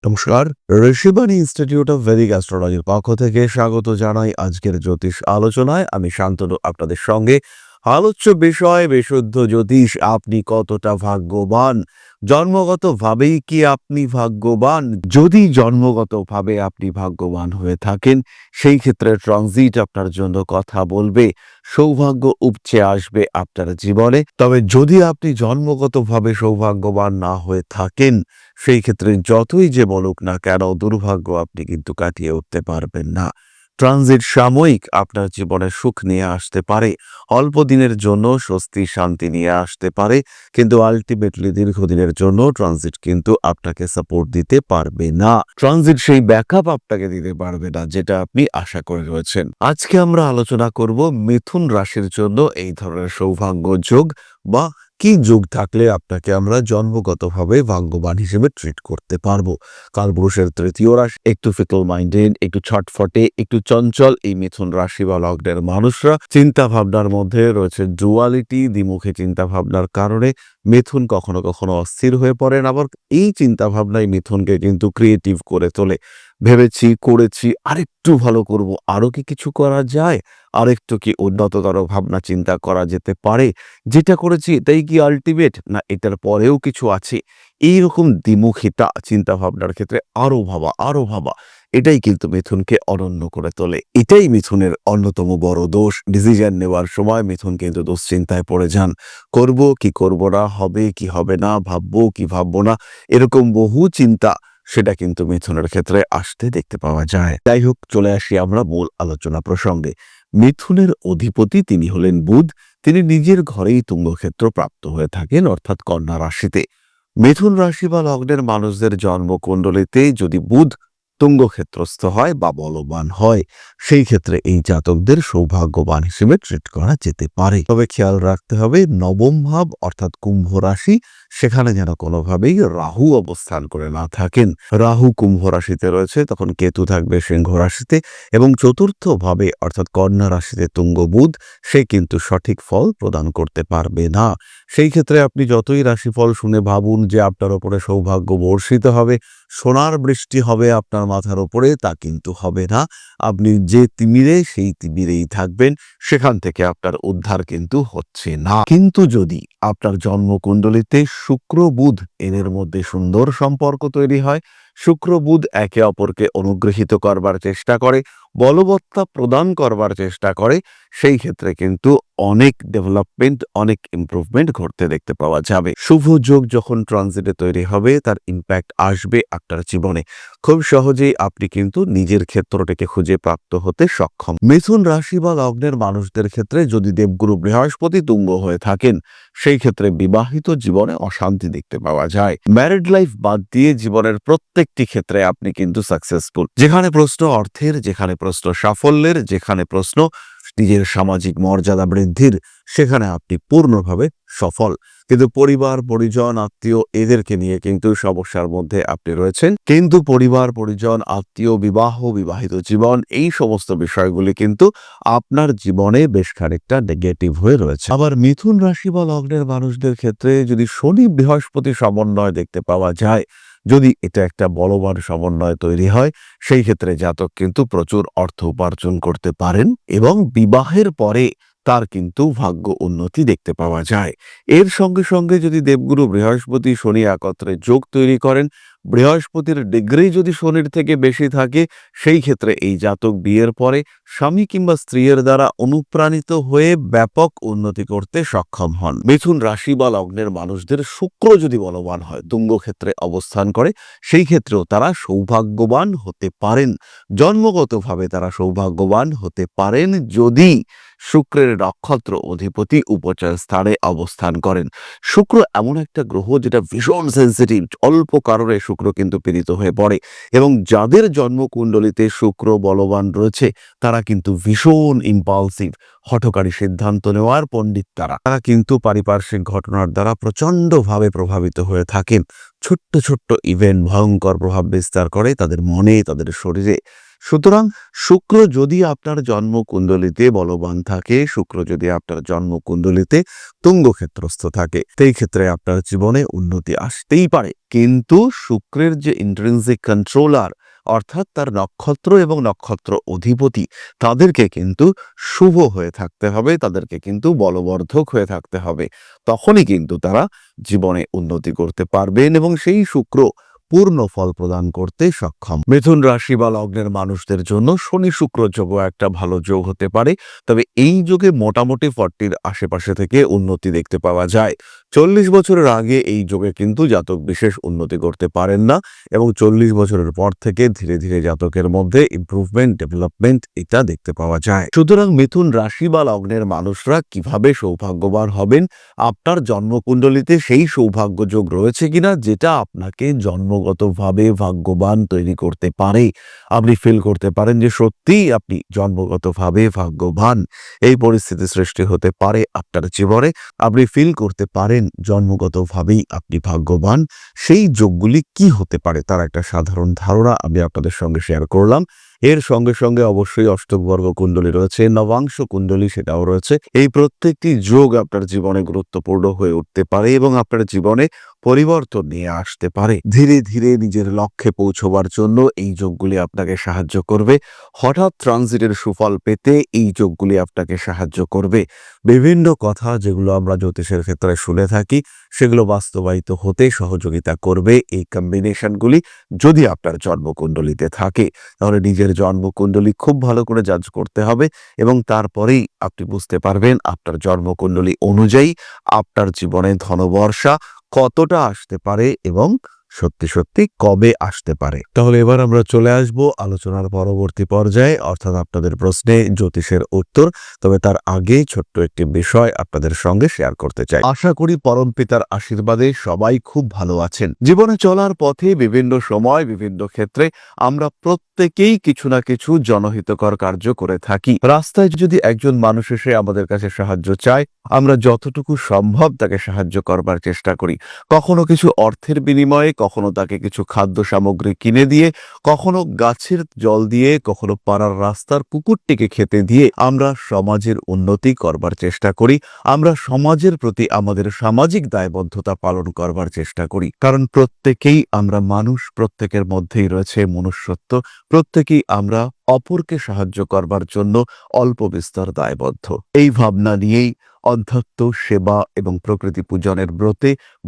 নমস্কার। Rishibani institute of Vedic অ্যাস্ট্রোলজির পক্ষ থেকে স্বাগত জানাই আজকের জ্যোতিষ আলোচনায়। আমি শান্তনু আপনাদের সঙ্গে। আলোচ্য বিষয় বিশুদ্ধ জ্যোতিষ। আপনি কতটা ভাগ্যবান? জন্মগতভাবেই কি আপনি ভাগ্যবান? যদি জন্মগতভাবে আপনি ভাগ্যবান হয়ে থাকেন, সেই ক্ষেত্রে ট্রানজিট আপনার জন্য কথা বলবে। সৌভাগ্য উপচে আসবে আপনার জীবনে। তবে যদি আপনি জন্মগতভাবে সৌভাগ্যবান না হয়ে থাকেন, সেই ক্ষেত্রে যতই যে বলুক না কেন, দুর্ভাগ্য আপনি কিন্তু কাটিয়ে উঠতে পারবেন না। ট্রানজিট সাময়িক আপনার জীবনে সুখ নিয়ে আসতে পারে, অল্প দিনের জন্য স্বস্তি শান্তি নিয়ে আসতে পারে, কিন্তু আলটিমেটলি দীর্ঘদিনের জন্য ট্রানজিট কিন্তু আপনাকে সাপোর্ট দিতে পারবে না। ট্রানজিট সেই ব্যাকআপ আপনাকে দিতে পারবে না যেটা আপনি আশা করে রয়েছেন। আজকে আমরা আলোচনা করব মিথুন রাশির জন্য এই ধরনের সৌভাগ্য যোগ বা কি যোগ থাকলে আপনাকে আমরা জন্মগতভাবে ভাগ্যবান হিসেবে ট্রিট করতে পারবো। কালপুরুষের তৃতীয় রাশি, একটু ফিকল মাইন্ডেড, একটু ছটফটে, একটু চঞ্চল এই মিথুন রাশি বা লগ্নের মানুষরা চিন্তা ভাবনার মধ্যে রয়েছে ডুয়ালিটি, দ্বিমুখী চিন্তা ভাবনার কারণে মিথুন কখনো কখনো অস্থির হয়ে পড়েন। আবার এই চিন্তা ভাবনাই মিথুনকে কিন্তু ক্রিয়েটিভ করে তোলে। ভেবেছি, করেছি, আরেকটু ভালো করব, আরো কি কিছু করা যায়, আরেকটু কি উন্নততর ভাবনা চিন্তা করা যেতে পারে, যেটা করেছি এটাই কি আলটিমেট, না এটার পরেও কিছু আছে। এইরকম দ্বিমুখিতা চিন্তা ভাবনার ক্ষেত্রে আরো ভাবা এটাই কিন্তু মিথুনকে অনন্য করে তোলে। এটাই মিথুনের অন্যতম বড় দোষ। ডিসিশন নেওয়ার সময় মিথুন কিন্তু দুশ্চিন্তায় পড়ে যান। করব কি করব না, হবে কি হবে না, ভাববো কি ভাববো না, এরকম বহু চিন্তা সেটা কিন্তু মিথুনের ক্ষেত্রে আসতে দেখতে পাওয়া যায়। যাই হোক, চলে আসি আমরা মূল আলোচনা প্রসঙ্গে। মিথুনের অধিপতি তিনি হলেন বুধ। তিনি নিজের ঘরেই তুঙ্গক্ষেত্র প্রাপ্ত হয়ে থাকেন, অর্থাৎ কন্যা রাশিতে। মিথুন রাশি বা লগ্নের মানুষদের জন্মকুণ্ডলিতে যদি বুধ তুঙ্গক্ষেত্রস্থ হয় বা বলবান হয়, সেই ক্ষেত্রে এই জাতকদের সৌভাগ্যবান হিসেবে ট্রিট করা যেতে পারে। তবে খেয়াল রাখতে হবে, নবম ভাব অর্থাৎ কুম্ভ রাশি, সেখানে যেন কোনোভাবেই রাহু অবস্থান করে না থাকেন। রাহু কুম্ভ রাশিতে রয়েছে, তখন কেতু থাকবে সিংহ রাশিতে, এবং চতুর্থ ভাবে অর্থাৎ কন্যা রাশিতে তুঙ্গ বুধ, সে কিন্তু সঠিক ফল প্রদান করতে পারবে না। সেই ক্ষেত্রে আপনি যতই রাশিফল শুনে ভাবুন যে আপনার ওপরে সৌভাগ্য বর্ষিত হবে, সোনার বৃষ্টি হবে আপনার মাথার ওপরে, তা কিন্তু হবে না। আপনি যে তিমিরে সেই তিমিরেই থাকবেন, সেখান থেকে আপনার উদ্ধার কিন্তু হচ্ছে না। কিন্তু যদি আপনার জন্মকুণ্ডলিতে শুক্র বুধ এদের মধ্যে সুন্দর সম্পর্ক তৈরি হয়, শুক্র বুধ একে অপরকে অনুগ্রহিত করবার চেষ্টা করে, বলবত্তা প্রদান করবার চেষ্টা করে, সেই ক্ষেত্রে কিন্তু অনেক ডেভেলপমেন্ট, অনেক ইমপ্রুভমেন্ট ঘটতে দেখতে পাওয়া যাবে। শুভ যোগ যখন ট্রানজিটে তৈরি হবে, তার ইম্প্যাক্ট আসবে আপনার জীবনে। খুব সহজেই আপনি কিন্তু নিজের ক্ষেত্রটিকে খুঁজে প্রাপ্ত হতে সক্ষম। মিথুন রাশি বা লগ্নের মানুষদের ক্ষেত্রে যদি দেবগুরু বৃহস্পতি তুঙ্গ হয়ে থাকেন, সেই ক্ষেত্রে বিবাহিত জীবনে অশান্তি দেখতে পাওয়া যায়। ম্যারিড লাইফ বাদ দিয়ে জীবনের প্রত্যেকটি ক্ষেত্রে আপনি কিন্তু সাকসেসফুল। যেখানে প্রশ্ন অর্থের, যেখানে প্রশ্ন সাফল্যের, যেখানে প্রশ্ন নিজের সামাজিক মর্যাদা বৃদ্ধির, সেখানে আপনি পূর্ণভাবে সফল। কিন্তু পরিবার পরিজন আত্মীয় এদেরকে নিয়ে কিন্তু সমস্যার মধ্যে আপনি রয়েছেন। কিন্তু পরিবার পরিজন আত্মীয় বিবাহ বিবাহিত জীবন এই সমস্ত বিষয়গুলি কিন্তু আপনার জীবনে বেশ খানিকটা নেগেটিভ হয়ে রয়েছে। আবার মিথুন রাশি বা লগ্নের মানুষদের ক্ষেত্রে যদি শনি বৃহস্পতি সমন্বয় দেখতে পাওয়া যায়, যদি এটা একটা বলবান সমন্বয় তৈরি হয়, সেই ক্ষেত্রে জাতক কিন্তু প্রচুর অর্থ উপার্জন করতে পারেন এবং বিবাহের পরে তার কিন্তু ভাগ্য উন্নতি দেখতে পাওয়া যায়। এর সঙ্গে সঙ্গে যদি দেবগুরু বৃহস্পতি শনি একত্রে যোগ তৈরি করেন, বৃহস্পতির ডিগ্রি যদি শনির থেকে বেশি থাকে, সেই ক্ষেত্রে এই জাতক বিয়ের পরে স্বামী কিংবা স্ত্রীর দ্বারা অনুপ্রাণিত হয়ে ব্যাপক উন্নতি করতে সক্ষম হন। মিথুন রাশি বা লগ্নের মানুষদের শুক্র যদি বলবান হয়, তুঙ্গ ক্ষেত্রে অবস্থান করে, সেই ক্ষেত্রেও তারা সৌভাগ্যবান হতে পারেন। জন্মগতভাবে তারা সৌভাগ্যবান হতে পারেন যদি শুক্রের নক্ষত্র অধিপতি উপচয় স্থানে অবস্থান করেন। শুক্র এমন একটা গ্রহ যেটা ভীষণ সেন্সিটিভ। অল্প কারণে শুক্র কিন্তু পীড়িত হয়ে পড়ে, এবং যাদের জন্মকুণ্ডলিতে শুক্র বলবান রয়েছে, তারা কিন্তু ভীষণ ইম্পালসিভ, হঠকারী সিদ্ধান্ত নেওয়ার পণ্ডিত। তারা কিন্তু পারিপার্শ্বিক ঘটনার দ্বারা প্রচণ্ডভাবে প্রভাবিত হয়ে থাকেন। ছোট্ট ছোট্ট ইভেন্ট ভয়ঙ্কর প্রভাব বিস্তার করে তাদের মনে, তাদের শরীরে। সুতরাং শুক্র যদি আপনার জন্মকুণ্ডলিতে বলবান থাকে, শুক্র যদি আপনার জন্মকুণ্ডলিতে তুঙ্গক্ষেত্রস্থ থাকে, সেই ক্ষেত্রে আপনার জীবনে উন্নতি আসতেই পারে। কিন্তু শুক্রের যে ইন্ট্রিনসিক কন্ট্রোলার, অর্থাৎ তার নক্ষত্র এবং নক্ষত্র অধিপতি, তাদেরকে কিন্তু শুভ হয়ে থাকতে হবে, তাদেরকে কিন্তু বলবর্ধক হয়ে থাকতে হবে। তখনই কিন্তু তারা জীবনে উন্নতি করতে পারবেন এবং সেই শুক্র পূর্ণ ফল প্রদান করতে সক্ষম। মিথুন রাশি বা লগ্নের মানুষদের জন্য শনি শুক্র যোগও একটা ভালো যোগ হতে পারে। তবে এই যোগে মোটামুটি 40-র আশেপাশে থেকে উন্নতি দেখতে পাওয়া যায়। 40 বছরের আগে এই যোগে কিন্তু জাতক বিশেষ উন্নতি করতে পারেন না এবং 40 বছরের পর থেকে ধীরে ধীরে জাতকের মধ্যে ইমপ্রুভমেন্ট, ডেভেলপমেন্ট এটা দেখতে পাওয়া যায়। সুতরাং মিথুন রাশি বা লগ্নের মানুষরা কিভাবে সৌভাগ্যবান হবেন, আপনার জন্মকুণ্ডলিতে সেই সৌভাগ্য যোগ রয়েছে কিনা যেটা আপনাকে জন্মগতভাবে ভাগ্যবান তৈরি করতে পারে। আপনি ফিল করতে পারেন যে সত্যিই আপনি জন্মগতভাবে ভাগ্যবান, এই পরিস্থিতি সৃষ্টি হতে পারে আপনার জীবনে। আপনি ফিল করতে পারেন জন্মগতভাবেই আপনি ভাগ্যবান। সেই যোগগুলি কি হতে পারে তার একটা সাধারণ ধারণা আমি আপনাদের সঙ্গে শেয়ার করলাম। এর সঙ্গে সঙ্গে অবশ্যই অষ্টকবর্গ কুণ্ডলী রয়েছে, নবাংশ কুণ্ডলী সেটাও রয়েছে। এই প্রত্যেকটি যোগ আপনার জীবনে গুরুত্বপূর্ণ হয়ে উঠতে পারে এবং আপনার জীবনে পরিবর্তন নিয়ে আসতে পারে। ধীরে ধীরে নিজের লক্ষ্যে পৌঁছবার জন্য এই যোগগুলি আপনাকে সাহায্য করবে। হঠাৎ ট্রানজিটের সুফল পেতে এই যোগগুলি আপনাকে সাহায্য করবে। বিভিন্ন কথা যেগুলো আমরা জ্যোতিষের ক্ষেত্রে শুনে থাকি, সেগুলো বাস্তবায়িত হতে সহযোগিতা করবে এই কম্বিনেশনগুলি যদি আপনার জন্মকুণ্ডলিতে থাকে। তাহলে নিজের জন্মকুণ্ডলী খুব ভালো করে জাজ করতে হবে এবং তারপরেই আপনি বুঝতে পারবেন আপনার জন্মকুণ্ডলী অনুযায়ী আপনার জীবনে ধনবর্ষা কতটা আসতে পারে এবং সত্যি সত্যি কবে আসতে পারে। তাহলে এবার আমরা চলে আসব আলোচনার পরবর্তী পর্যায়ে, অর্থাৎ আপনাদের প্রশ্নে জ্যোতিষের উত্তর। তবে তার আগে ছোট্ট একটি বিষয় আপনাদের সঙ্গে শেয়ার করতে চাই। আশা করি পরম পিতার আশীর্বাদে সবাই খুব ভালো আছেন। জীবনে চলার পথে বিভিন্ন সময় বিভিন্ন ক্ষেত্রে আমরা প্রত্যেকেই কিছু না কিছু জনহিতকর কার্য করে থাকি। রাস্তায় যদি একজন মানুষ এসে আমাদের কাছে সাহায্য চায়, আমরা যতটুকু সম্ভব তাকে সাহায্য করবার চেষ্টা করি। কখনো কিছু অর্থের বিনিময়ে, কখনো তাকে কিছু খাদ্য সামগ্রী কিনে দিয়ে, কখনো গাছের জল দিয়ে, কখনো পাড়ার রাস্তার কুকুরটিকে খেতে দিয়ে আমরা সমাজের উন্নতি করবার চেষ্টা করি। আমরা সমাজের প্রতি আমাদের সামাজিক দায়বদ্ধতা পালন করবার চেষ্টা করি। কারণ প্রত্যেকেই আমরা মানুষ, প্রত্যেকের মধ্যেই রয়েছে মনুষ্যত্ব, প্রত্যেকেই আমরা অপরকে সাহায্য করবার জন্য অল্প বিস্তর দায়বদ্ধ। এই ভাবনা নিয়েই অধ্যাত্ম, সেবা এবং প্রকৃতি পূজনের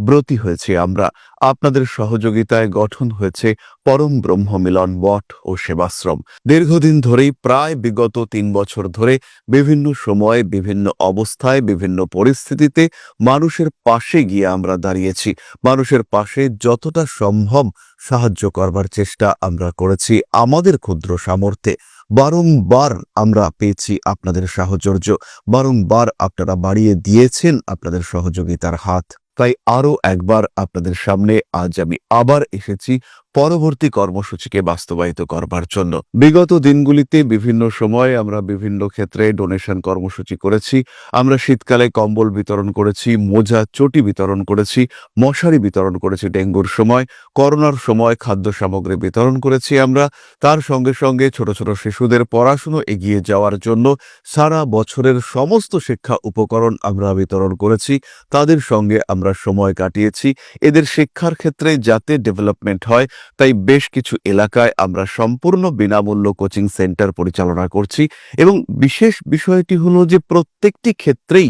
ব্রতী হয়েছে আমরা। আপনাদের সহযোগিতায় গঠন হয়েছে পরম ব্রহ্ম মিলন মঠ ও সেবাশ্রম। দীর্ঘদিন ধরেই, প্রায় বিগত 3 বছর ধরে বিভিন্ন সময়ে, বিভিন্ন অবস্থায়, বিভিন্ন পরিস্থিতিতে মানুষের পাশে গিয়ে আমরা দাঁড়িয়েছি। মানুষের পাশে যতটা সম্ভব সাহায্য করবার চেষ্টা আমরা করেছি আমাদের ক্ষুদ্র সামর্থ্যে। বারংবার আমরা পেয়েছি আপনাদের সাহচর্য, বারংবার আপনারা বাড়িয়ে দিয়েছেন আপনাদের সহযোগিতার হাত। তাই আরও একবার আপনাদের সামনে আজ আমি আবার এসেছি পরবর্তী কর্মসূচিকে বাস্তবায়িত করবার জন্য। বিগত দিনগুলিতে বিভিন্ন সময়ে আমরা বিভিন্ন ক্ষেত্রে ডোনেশন কর্মসূচি করেছি। আমরা শীতকালে কম্বল বিতরণ করেছি, মোজা চটি বিতরণ করেছি, মশারি বিতরণ করেছি ডেঙ্গুর সময়, করোনার সময় খাদ্য সামগ্রী বিতরণ করেছি আমরা। তার সঙ্গে সঙ্গে ছোট ছোট শিশুদের পড়াশুনো এগিয়ে যাওয়ার জন্য সারা বছরের সমস্ত শিক্ষা উপকরণ আমরা বিতরণ করেছি। তাদের সঙ্গে আমরা সময় কাটিয়েছি। এদের শিক্ষার ক্ষেত্রে যাতে ডেভেলপমেন্ট হয়, তাই বেশ কিছু এলাকায় আমরা সম্পূর্ণ বিনামূল্য কোচিং সেন্টার পরিচালনা করছি এবং বিশেষ বিষয়টি হলো যে প্রত্যেকটি ক্ষেত্রেই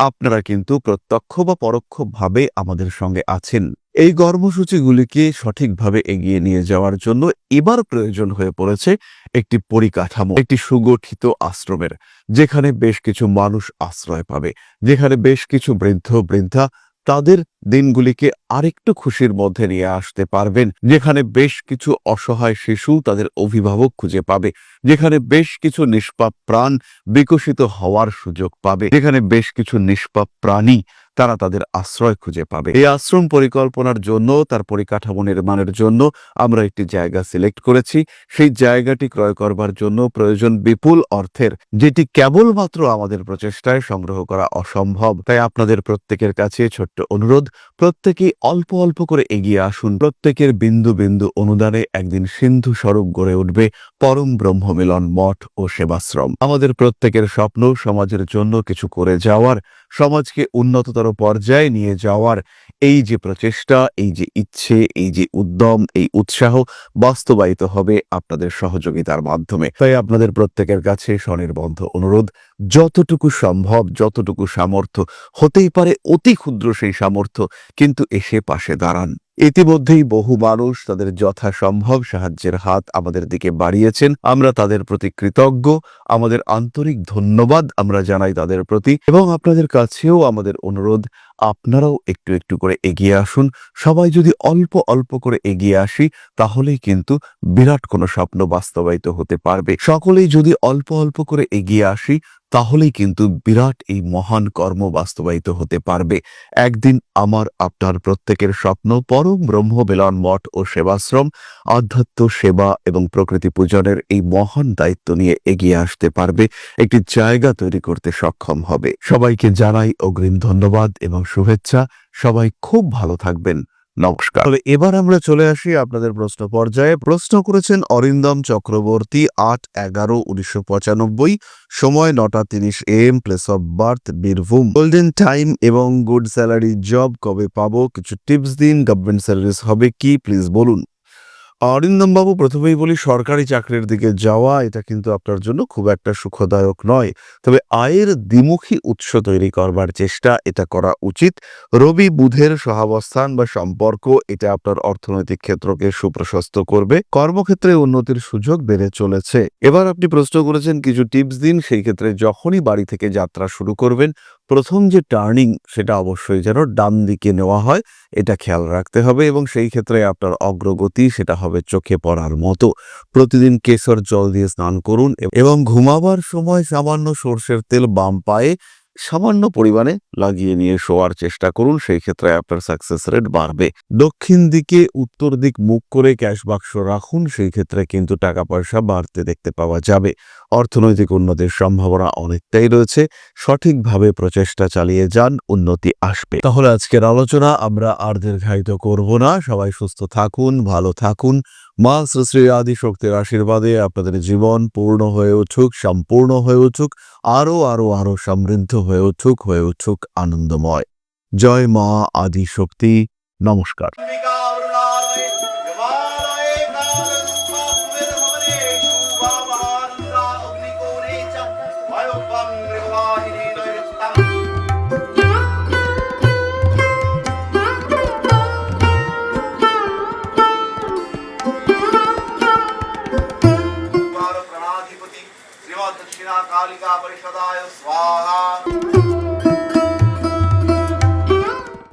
আপনারা কিন্তু প্রত্যক্ষ বা পরোক্ষভাবে আমাদের সঙ্গে আছেন। এই কর্মসূচিগুলিকে সঠিকভাবে এগিয়ে নিয়ে যাওয়ার জন্য এবার প্রয়োজন হয়ে পড়েছে একটি পরিকাঠামো, একটি সুগঠিত আশ্রমের, যেখানে বেশ কিছু মানুষ আশ্রয় পাবে, যেখানে বেশ কিছু বৃদ্ধ বৃদ্ধা তাদের দিনগুলিকে আরেকটু খুশির মধ্যে নিয়ে আসতে পারবেন, যেখানে বেশ কিছু অসহায় শিশু তাদের অভিভাবক খুঁজে পাবে, যেখানে বেশ কিছু নিষ্পাপ প্রাণ বিকশিত হওয়ার সুযোগ পাবে, যেখানে বেশ কিছু নিষ্পাপ প্রাণী তারা তাদের আশ্রয় খুঁজে পাবে। এই আশ্রম পরিকল্পনার জন্য, তার পরিকাঠামো নির্মাণের জন্য আমরা একটি জায়গা সিলেক্ট করেছি। সেই জায়গাটি ক্রয় করবার জন্য প্রয়োজন বিপুল অর্থের, যেটি কেবলমাত্র আমাদের প্রচেষ্টায় সংগ্রহ করা অসম্ভব। তাই আপনাদের প্রত্যেকের কাছে ছোট্ট অনুরোধ, প্রত্যেকেই অল্প অল্প করে এগিয়ে আসুন। প্রত্যেকের বিন্দু বিন্দু অনুদানে একদিন সিন্ধু স্বরূপ গড়ে উঠবে পরম ব্রহ্মমিলন মঠ ও সেবাশ্রম। আমাদের প্রত্যেকের স্বপ্ন সমাজের জন্য কিছু করে যাওয়ার, সমাজকে উন্নততর পর্যায়ে নিয়ে যাওয়ার এই যে প্রচেষ্টা, এই যে ইচ্ছে, এই যে উদ্যম, এই উৎসাহ বাস্তবায়িত হবে আপনাদের সহযোগিতার মাধ্যমে। তাই আপনাদের প্রত্যেকের কাছে স্বনির্বন্ধ অনুরোধ, যতটুকু সম্ভব, যতটুকু সামর্থ্য, হতেই পারে অতি ক্ষুদ্র সেই সামর্থ্য, কিন্তু এসে পাশে দাঁড়ান। ইতিমধ্যেই বহু মানুষ তাদের যথাসম্ভব সাহায্যের হাত আমাদের দিকে বাড়িয়েছেন। আমরা তাদের প্রতি কৃতজ্ঞ। আমাদের আন্তরিক ধন্যবাদ আমরা জানাই তাদের প্রতি, এবং আপনাদের কাছেও আমাদের অনুরোধ, আপনারাও একটু একটু করে এগিয়ে আসুন। সবাই যদি অল্প অল্প করে এগিয়ে আসি, তাহলেই কিন্তু বিরাট কোনো স্বপ্ন বাস্তবায়িত হতে পারবে। সকলেই যদি অল্প অল্প করে এগিয়ে আসি, তাহলেই কিন্তু বিরাট এই মহান কর্ম বাস্তবায়িত হতে পারবে। একদিন আমার আপনার প্রত্যেকের স্বপ্ন পরম ব্রহ্মমিলন মঠ ও সেবাশ্রম আধ্যাত্ম সেবা এবং প্রকৃতি পূজনের এই মহান দায়িত্ব নিয়ে এগিয়ে আসতে পারবে, একটি জায়গা তৈরি করতে সক্ষম হবে। সবাইকে জানাই অগ্রিম ধন্যবাদ এবং শুভেচ্ছা। সবাই খুব ভালো থাকবেন। নমস্কার। তবে এবার আমরা চলে আসি আপনাদের প্রশ্ন পর্যায়ে। প্রশ্ন করেছেন অরিন্দম চক্রবর্তী, 8/11/1995, সময় 9:30 AM, place of birth Birbhum. Golden time এবং গুড স্যালারি জব কবে পাবো, কিছু টিপস দিন। গভর্নমেন্ট স্যালারিজ হবে কি, প্লিজ বলুন। অরিন্দম বাবু, প্রথমেই বলি, সরকারি চাকরির দিকে যাওয়া এটা কিন্তু আপনার জন্য খুব একটা সুখদায়ক নয়। তবে আয়ের দ্বিমুখী উৎস তৈরি করবার চেষ্টা এটা করা উচিত। রবি বুধের সহাবস্থান বা সম্পর্ক এটা আপনার অর্থনৈতিক ক্ষেত্রকে সুপ্রশস্ত করবে। কর্মক্ষেত্রে উন্নতির সুযোগ বেড়ে চলেছে। এবার আপনি প্রশ্ন করেছেন কিছু টিপস দিন। সেই ক্ষেত্রে যখনই বাড়ি থেকে যাত্রা শুরু করবেন, প্রথম যে টার্নিং সেটা অবশ্যই যেন ডান দিকে নেওয়া হয়, এটা খেয়াল রাখতে হবে, এবং সেই ক্ষেত্রে আপনার অগ্রগতি সেটা হবে চোখে পড়ার মতো। প্রতিদিন কেশর জল দিয়ে স্নান করুন এবং ঘুমাবার সময় সামান্য সর্ষের তেল বাম পায়ে সামান্য পরিমাণে লাগিয়ে নিয়ে শোয়ার চেষ্টা করুন। সেই ক্ষেত্রে আপনার সাকসেস রেট বাড়বে। দক্ষিণ দিকে উত্তর দিক মুখ করে ক্যাশ বাক্স রাখুন। সেই ক্ষেত্রে কিন্তু টাকা পয়সা বাড়তে দেখতে পাওয়া যাবে। অর্থনৈতিক উন্নতির সম্ভাবনা অনেকটাই রয়েছে। সঠিকভাবে প্রচেষ্টা চালিয়ে যান, উন্নতি আসবে। তাহলে আজকের আলোচনা আমরা আর দীর্ঘায়িত করব না। সবাই সুস্থ থাকুন, ভালো থাকুন। মা শ্রী শ্রী আদি শক্তির আশীর্বাদে আপনাদের জীবন পূর্ণ হয়ে উঠুক, সম্পূর্ণ হয়ে উঠুক, আরো আরো আরো সমৃদ্ধ হয়ে উঠুক আনন্দময়। জয় মা আদি শক্তি। নমস্কার।